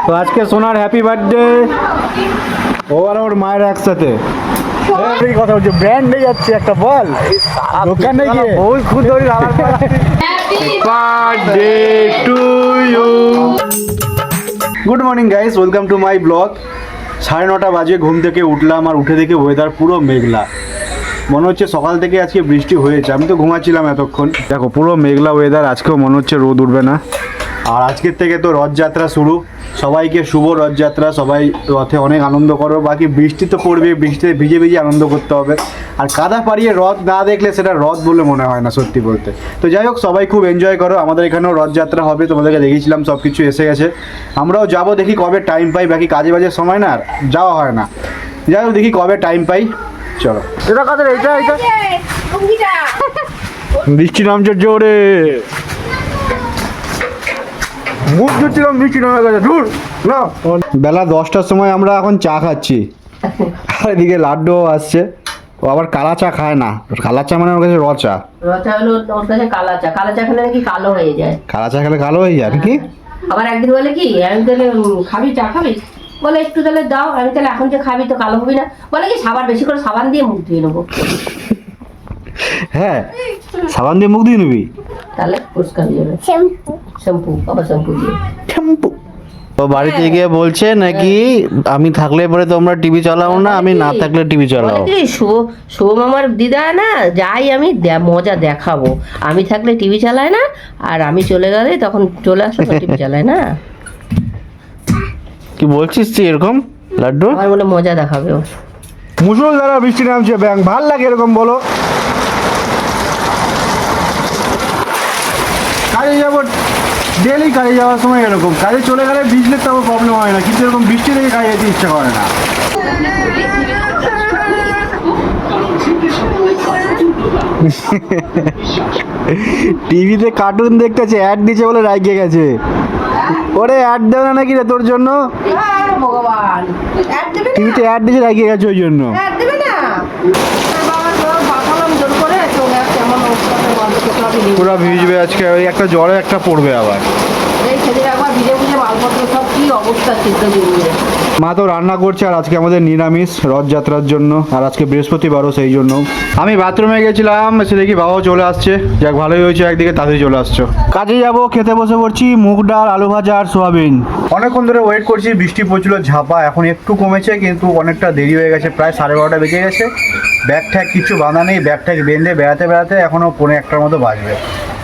তো আজকে সোনার হ্যাপি বার্থডে। ও আর ওর মায়ের একসাথে কথা বলছে, ব্র্যান্ড হয়ে যাচ্ছে একটা বল দোকানে গিয়ে ওই খুদ ধরি birthday to you. Good morning guys, welcome to my blog. 9:30 বাজে ঘুম থেকে উঠলাম, আর উঠে দেখে ওয়েদার পুরো মেঘলা। মনে হচ্ছে সকাল থেকে আজকে বৃষ্টি হয়েছে, আমি তো ঘুমাচ্ছিলাম এতক্ষণ। দেখো পুরো মেঘলা ওয়েদার, আজকেও মনে হচ্ছে রোদ উঠবে না। আর আজকের থেকে তো রথযাত্রা শুরু, সবাইকে শুভ রথযাত্রা। সবাই রথে অনেক আনন্দ করো, বাকি বৃষ্টি তো পড়বে, বৃষ্টিতে ভিজে ভিজে আনন্দ করতে হবে। আর কাদা পাড়িয়ে রথ না দেখলে সেটা রথ বলে মনে হয় না সত্যি বলতে। তো যাই হোক, সবাই খুব এনজয় করো। আমাদের এখানেও রথযাত্রা হবে, তোমাদেরকে দেখিয়েছিলাম, সব কিছু এসে গেছে। আমরাও যাবো, দেখি কবে টাইম পাই, বাকি কাজে বাজের সময় না আর যাওয়া হয় না। যাই হোক, দেখি কবে টাইম পাই। চলো, এটা কাদের? এইটা বৃষ্টি নামছে জোরে, মুখ ধুচ্ছিলাম, বৃষ্টি নামে গেছে। ধুর না, বেলা 10টার সময় আমরা এখন চা খাচ্ছি, আর এদিকে লাড্ডু আসছে। ও আবার কালা চা খায় না, কালা চা মানে ওর কাছে র চা। রচা হলো ওর কাছে কালা চা, কালা চা খেলে নাকি কালো হয়ে যায়। কালা চা খেলে কালো হয়ে যায় নাকি? আবার একদিন বলে কি, আমি তাহলে খাবি চা খাবি, বলে একটু তাহলে দাও। আমি তাহলে এখন যে খাবি তো কালো হবি না, বলে কি সাবান বেশি করে সাবান দিয়ে মুখ ধুয়ে নেবো। হ্যাঁ, সাবান দিয়ে মুখ দিয়ে নিবি, তাহলে পরিষ্কার হয়ে যাবে। শ্যাম্পু শ্যাম্পু আবার শ্যাম্পু দিয়ে শ্যাম্পু। ও বাড়িতে গিয়ে বলছে নাকি আমি থাকলে পরে তোমরা টিভি চালাও না, আমি না থাকলে টিভি চালাও। সোম আমার দিদা না, যাই আমি মজা দেখাবো, আমি থাকলে টিভি চালায় না, আর আমি চলে গেলে তখন চলে আসলে টিভি চালায় না। কি বলছিস তুই এরকম লাড্ডু? আমার বলে মজা দেখাবে ও। মুসুল দ্বারা বৃষ্টি নামছে, ব্যাং ভাল লাগে এরকম বলো। কাজে যাবো, ডেলি কাজে যাওয়ার সময় এরকম, কাজে চলে গেলে ভিজলে তো প্রবলেম হয় না, কিন্তু এরকম বৃষ্টি থেকে কাজে যেতে ইচ্ছা করে না। টিভিতে কার্টুন দেখতেছে, অ্যাড দিচ্ছে বলে রাইগে গেছে। ওরে অ্যাড দেবে না নাকি রে তোর জন্য? ভগবান, টিভিতে অ্যাড দিচ্ছে, রাইগে গেছে ওই জন্য। পুরো ভিজবে আজকে, ওই একটা জ্বরে একটা পড়বে আবার। মা তো রান্না করছে, আর আজকে আমাদের নিরামিষ রথযাত্রার জন্য, আর আজকে বৃহস্পতিবারও সেই জন্য। আমি বাথরুমে গেছিলাম, এসে দেখি বাবাও চলে আসছে। যাক ভালোই হয়েছে, একদিকে তাড়াতাড়ি চলে আসছো। কাজে যাবো, খেতে বসে পড়ছি মুগ ডাল, আলু ভাজা আর সোয়াবিন। অনেকক্ষণ ধরে ওয়েট করছি, বৃষ্টি পড়ছিল ঝাপা, এখন একটু কমেছে, কিন্তু অনেকটা দেরি হয়ে গেছে, প্রায় 12:30 বেজে গেছে। ব্যাগ ট্যাগ কিছু বাঁধা নেই, ব্যাগ ট্যাগ বেঁধে বেড়াতে বেড়াতে এখনও 1:45 মতো বাজবে।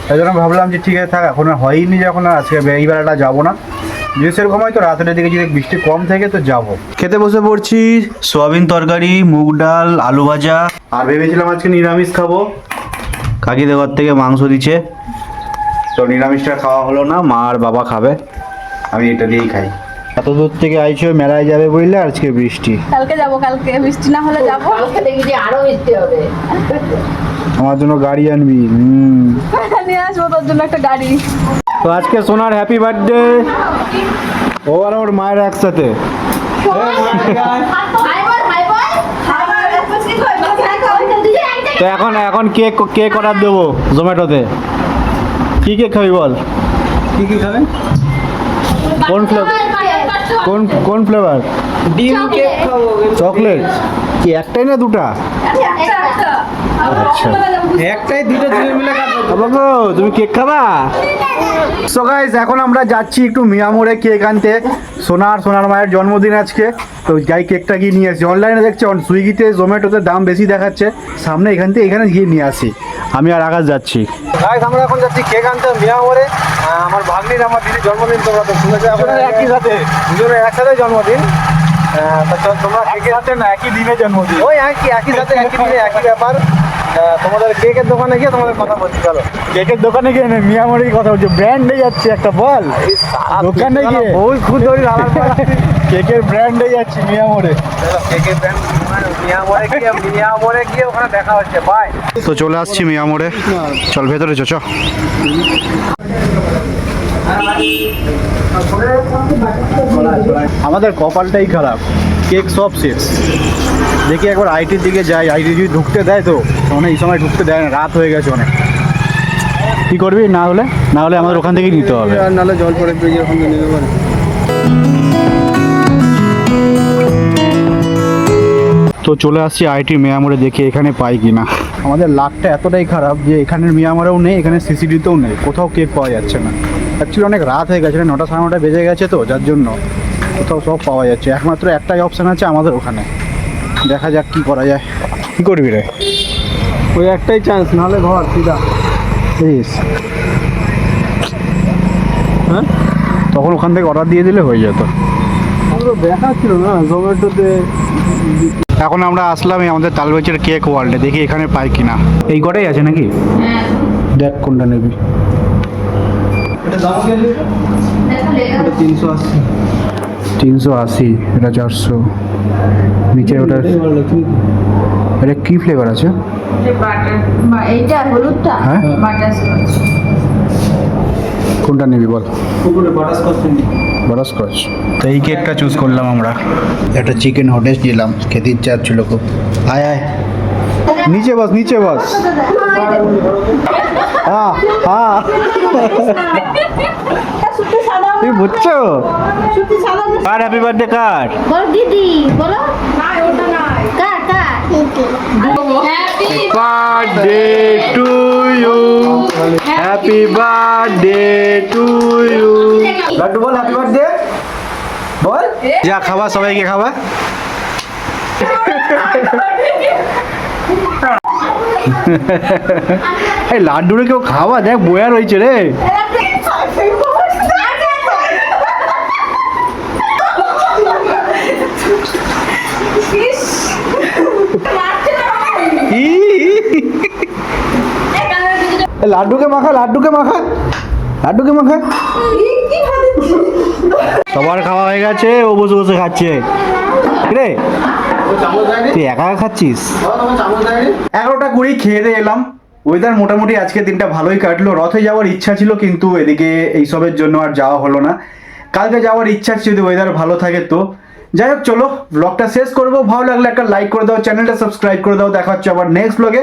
তাই জন্য ভাবলাম যে ঠিক আছে থাক, এখন আর হয়নি যখন, আর আজকে এই বেলাটা যাবো না। যদি সেরকম হয় তো রাতের দিকে যদি বৃষ্টি কম থাকে তো যাবো। খেতে বসে পড়ছি, সোয়াবিন তরকারি, মুগ ডাল, আলু ভাজা। আর ভেবেছিলাম আজকে নিরামিষ খাবো, কাকিদের ঘর থেকে মাংস দিচ্ছে, তো নিরামিষটা খাওয়া হলো না, মা আর বাবা খাবে, আমি এটা দিয়েই খাই। এত দূর থেকে আইছো, মেলায় যাবে বললে, আজকে বৃষ্টি। কালকে যাব, কালকে বৃষ্টি না হলে যাব। কালকে দেখি যে আরো বৃষ্টি হবে। আমার জন্য গাড়ি আনবি। নিয়ে আসবো তোর জন্য একটা গাড়ি। তো আজকে সোনার হ্যাপি বার্থডে, ও আর ওর মায়ের একসাথে। তো এখন কেক অর্ডার দেবো জোম্যাটোতে। কি কেক খাবি বল? কি খাবেন? কোন ফ্লেভার? কোন ফ্লেভার? ডিম কেক খাবো। চকলেট? কি একটাই না দুটা? আচ্ছা, একটাই, দুটো দুটো মিলে খাবো। বাবা তুমি কেক খাবা? সো গাইস, এখন আমরা যাচ্ছি একটু মিয়ামোড়ে কেক আনতে। সোনার মায়ের জন্মদিন আজকে, তো যাই কেকটা গিয়ে নিয়ে আসি। অনলাইনে দেখছি সুইগিতে, জোম্যাটোতে দাম বেশি দেখাচ্ছে, সামনে এখান থেকে এখানে গিয়ে নিয়ে আসি। আমি আর আকাশ যাচ্ছি। গাইস, আমরা এখন যাচ্ছি কেক আনতে মিয়ামোড়ে। আমার ভাগ্নির, আমার দিদির জন্মদিন, তোমরা তো শুনেছো, একই সাথে দুজনের একসাথে জন্মদিন। তোমরা কেকের সাথে না, একই দিনে জন্মদিন, ওই একই সাথে একই দিনে একই ব্যাপার। তোমাদের কেকের দোকানে গিয়ে তোমাদের কথা বলছি। চলো, কেকের দোকানে গিয়ে মিয়ামোড়ের কথা বলছি, ব্র্যান্ড হয়ে যাচ্ছে একটা বল দোকানে গিয়ে, ওই খুদ ধরি কেকের ব্র্যান্ড হয়ে যাচ্ছে মিয়ামোড়ে। কেকের ব্র্যান্ড মিয়ামোড়ে গিয়ে ওখানে দেখা হচ্ছে। বাই। তো চলে আসছি মিয়ামোড়ে, চল ভেতরে চ। আমাদের কপালটাই খারাপ, কেক সব শেষ। দেখি একবার আইটির দিকে যাই, আইটি যদি ঢুকতে দেয় তো, এই সময় ঢুকতে দেয় না, রাত হয়ে গেছে অনেক। কি করবি? না হলে আমাদের ওখান থেকেই নিতে হবে, আর নাহলে জল পড়ে ওখান থেকে নিতে পারে। তো চলে আসছি আইটি মিয়ামরে, দেখি এখানে পাই কিনা। আমাদের লাকটা এতটাই খারাপ যে এখানের মিয়ামরেও নেই, এখানে সিসিডিতেও নেই, কোথাও কেক পাওয়া যাচ্ছে না। অ্যাকচুয়ালি অনেক রাত হয়ে গেছে, 9টা সাড়ে 9টা বেজে গেছে, তো যার জন্য কোথাও সব পাওয়া যাচ্ছে। একমাত্র একটাই অপশান আছে আমাদের ওখানে, দেখা যাক কি করা যায়। কি করবি রে? ওই একটাই চান্স, নাহলে ঘর সিধা। প্লিজ, হ্যাঁ, তখন ওখান থেকে অর্ডার দিয়ে দিলে হয়ে যেত। পুরো দেখাচ্ছিল না জোম্যাটোতে। এখন আমরা আসলাম এই আমাদের তালবেচের কেক ওয়ার্ল্ডে, দেখি এখানে পাই কিনা। এই কটাই আছে নাকি? দেখ কোনটা নেবি। এটা দাম কেন? এটা 380। 380, এটা 400, নিচে ওটা। এটা কি ফ্লেভার আছে? এইটা হলুদটা হ্যাঁ, বাটারস্কচ। কোনটা নিবি বল? উপরে বাটারস্কচ ফ্রেন্ডি। বাটারস্কচ। তো এই কেকটা চুজ করলাম আমরা। একটা চিকেন হটেস দিলাম, খেতে ইচ্ছা হচ্ছিল খুব। আয় আয়, নিচে বস, নিচে বস। হ্যাঁ হ্যাঁ, তুমি বুঝছো? কার হ্যাপি বার্থডে কার? বল দিদি, বলো। নাই, ওটা নাই। কার কার? Birthday to you, happy birthday to you. লাড্ডু বল হ্যাপি বার্থডে বল। যা খাবা, সবাইকে খাবা। এই লাড্ডুরে কেউ খাওয়া, দেখ বয়া রয়েছে রে। লাড্ডুকে মাখা, লাড্ডুকে মাখা, লাড্ডুকে মাখা। সবার খাওয়া হয়ে গেছে, ও বসে বসে খাচ্ছে রে। তুই একা একা খাচ্ছিস? 11:20 খেয়ে দিয়ে এলাম। ওয়েদার মোটামুটি আজকে দিনটা ভালোই কাটলো। রথে যাওয়ার ইচ্ছা ছিল, কিন্তু এদিকে এইসবের জন্য আর যাওয়া হলো না। কালকে যাওয়ার ইচ্ছা আছে যদি ওয়েদার ভালো থাকে তো। যাই হোক, চলো ব্লগটা শেষ করবো। ভালো লাগলে একটা লাইক করে দাও, চ্যানেলটা সাবস্ক্রাইব করে দাও। দেখা হচ্ছে আবার নেক্সট ব্লগে।